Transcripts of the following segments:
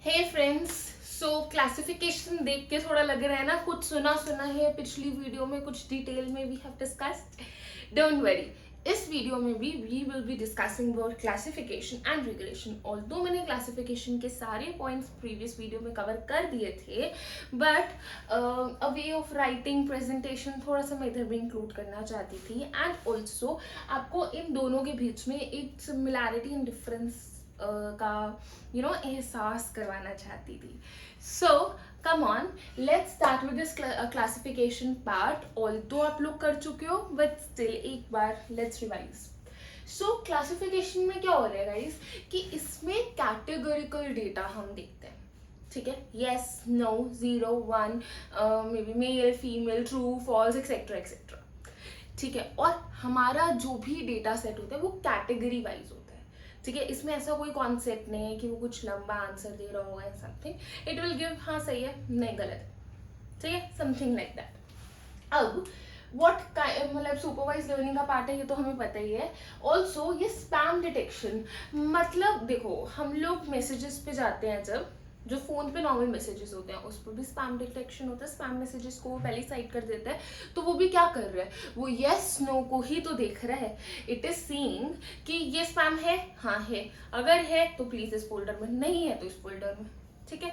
हे friends, सो classification देख के थोड़ा लग रहा है ना कुछ सुना सुना है पिछली वीडियो में, कुछ डिटेल में we have discussed. Don't worry, इस वीडियो में भी we will be discussing about classification and regression. Although मैंने क्लासिफिकेशन के सारे पॉइंट्स प्रीवियस वीडियो में कवर कर दिए थे, but a way of writing presentation थोड़ा सा मैं इधर भी इंक्लूड करना चाहती थी. एंड ऑल्सो आपको इन दोनों के बीच में एक सिमिलैरिटी एंड डिफरेंस का एहसास करवाना चाहती थी. So come on, let's start with this classification part. Although आप लोग कर चुके हो, बट स्टिल एक बार लेट्स रिवाइज. सो क्लासिफिकेशन में क्या हो रहा है गाइस कि इसमें कैटेगोरिकल डेटा हम देखते हैं. ठीक है, yes, no, 0, 1, maybe male, female, true, false, etcetera etcetera. ठीक है, और हमारा जो भी डेटा सेट होता है वो कैटेगरी वाइज होता है. ठीक है, इसमें ऐसा कोई कॉन्सेप्ट नहीं है कि वो कुछ लंबा आंसर दे रहा होगा या समथिंग. इट विल गिव हाँ सही है, नहीं गलत. ठीक है, समथिंग लाइक दैट. अब व्हाट मतलब सुपरवाइज लर्निंग का पार्ट है ये तो हमें पता ही है. ऑल्सो ये स्पैम डिटेक्शन, मतलब देखो हम लोग मैसेजेस पे जाते हैं, जब जो फोन पे नॉर्मल मैसेजेस होते हैं उस पर भी स्पैम डिटेक्शन होता है. स्पैम मैसेजेस को वो पहले साइड कर देता है. तो वो भी क्या कर रहा है, वो येस नो को ही तो देख रहा है. इट इज सीइंग कि ये स्पैम है, हाँ है, अगर है तो प्लीज इस फोल्डर में, नहीं है तो इस फोल्डर में. ठीक है.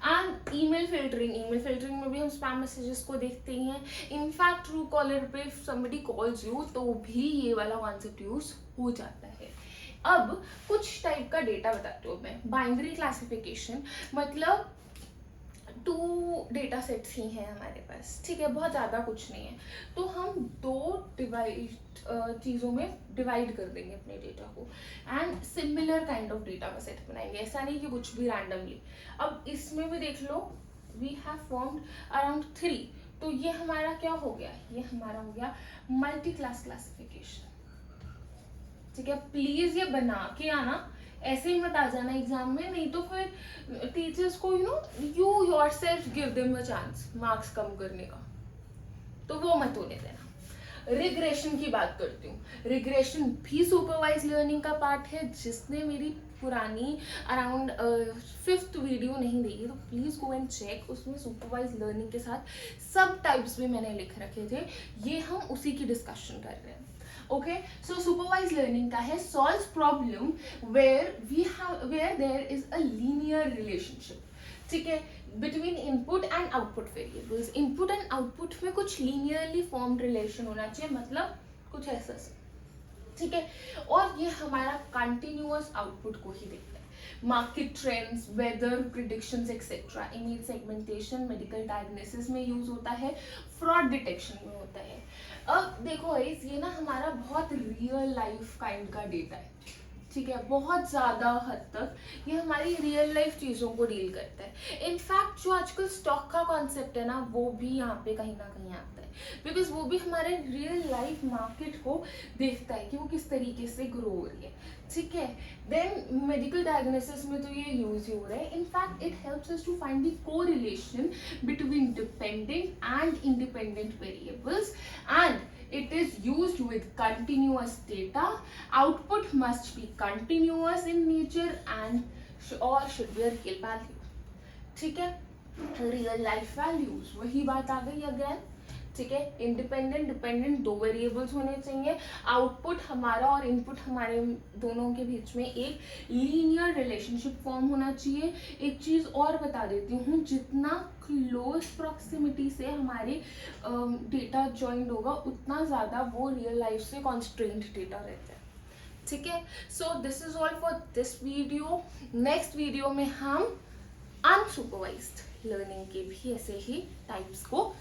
एंड ईमेल फिल्टरिंग में भी हम स्पैम मैसेजेस को देखते ही हैं. इनफैक्ट ट्रू कॉलर पे समबडी कॉल्स यू तो भी ये वाला कॉन्सेप्ट यूज हो जाता है. अब कुछ टाइप का डेटा बताती हूँ मैं. बाइनरी क्लासिफिकेशन मतलब 2 डेटा सेट्स ही हैं हमारे पास. ठीक है, बहुत ज़्यादा कुछ नहीं है. तो हम 2 डिवाइड चीज़ों में डिवाइड कर देंगे अपने डेटा को and similar kind of data का सेट बनाएंगे. ऐसा नहीं कि कुछ भी रैंडमली. अब इसमें भी देख लो, वी हैव फॉर्म्ड अराउंड 3. तो ये हमारा क्या हो गया, ये हमारा हो गया मल्टी क्लास क्लासिफिकेशन. ठीक है, प्लीज ये बना के आना, ऐसे ही मत आ जाना एग्जाम में, नहीं तो फिर टीचर्स को you yourself give them a chance marks कम करने का, तो वो मत होने देना. रिग्रेशन की बात करती हूँ. रिग्रेशन भी सुपरवाइज लर्निंग का पार्ट है. जिसने मेरी पुरानी अराउंड 5th वीडियो नहीं देखी तो प्लीज गो एंड चेक. उसमें सुपरवाइज लर्निंग के साथ सब टाइप्स भी मैंने लिख रखे थे. ये हम उसी की डिस्कशन कर रहे हैं. Okay, so supervised learning का है solves problem where there is a linear relationship. ठीक है, between input and output variables. input and output में कुछ linearly formed relation होना चाहिए, मतलब कुछ ऐसा. ठीक है, और ये हमारा continuous output को ही देखता है. Market trends, weather predictions etcetera. Image segmentation medical diagnosis में यूज होता है, फ्रॉड डिटेक्शन में होता है. अब देखो ये ना हमारा बहुत रियल लाइफ काइंड का डेटा है. ठीक है, बहुत ज़्यादा हद तक ये हमारी रियल लाइफ चीज़ों को डील करता है. इनफैक्ट जो आजकल स्टॉक का कॉन्सेप्ट है ना, वो भी यहाँ पे कहीं ना कहीं आता है, बिकॉज वो भी हमारे रियल लाइफ मार्केट को देखता है कि वो किस तरीके से ग्रो हो रही है. ठीक है, देन मेडिकल डायग्नोसिस में तो ये यूज ही हो रहा है. In fact it helps us to find the correlation between dependent and independent variables, and it is used with continuous data. Output must be continuous in nature and or should be a real value. ठीक है, real life values वही बात आ गई again. ठीक है, independent dependent 2 variables होने चाहिए. Output हमारा और इनपुट हमारे दोनों के बीच में एक लीनियर रिलेशनशिप फॉर्म होना चाहिए. एक चीज और बता देती हूँ, जितना क्लोज प्रॉक्सिमिटी से हमारे डेटा ज्वाइंट होगा उतना ज़्यादा वो रियल लाइफ से कॉन्स्ट्रेंट डेटा रहता है. ठीक है, so this is all for this video. Next video में हम अनसुपरवाइज्ड लर्निंग के भी ऐसे ही टाइप्स को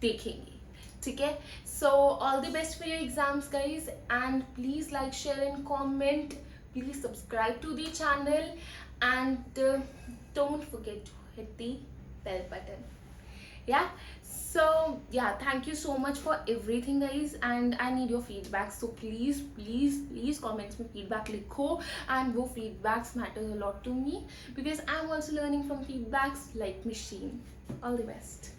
देखेंगे. ठीक है, so all the best for your exams guys, and please like share and comment. Please subscribe to the channel and don't forget to hit the bell button. Yeah, so yeah, thank you so much for everything guys, and I need your feedback, so please comments में feedback लिखो, and वो feedbacks matters a lot to me because I'm also learning from feedbacks like machine. All the best.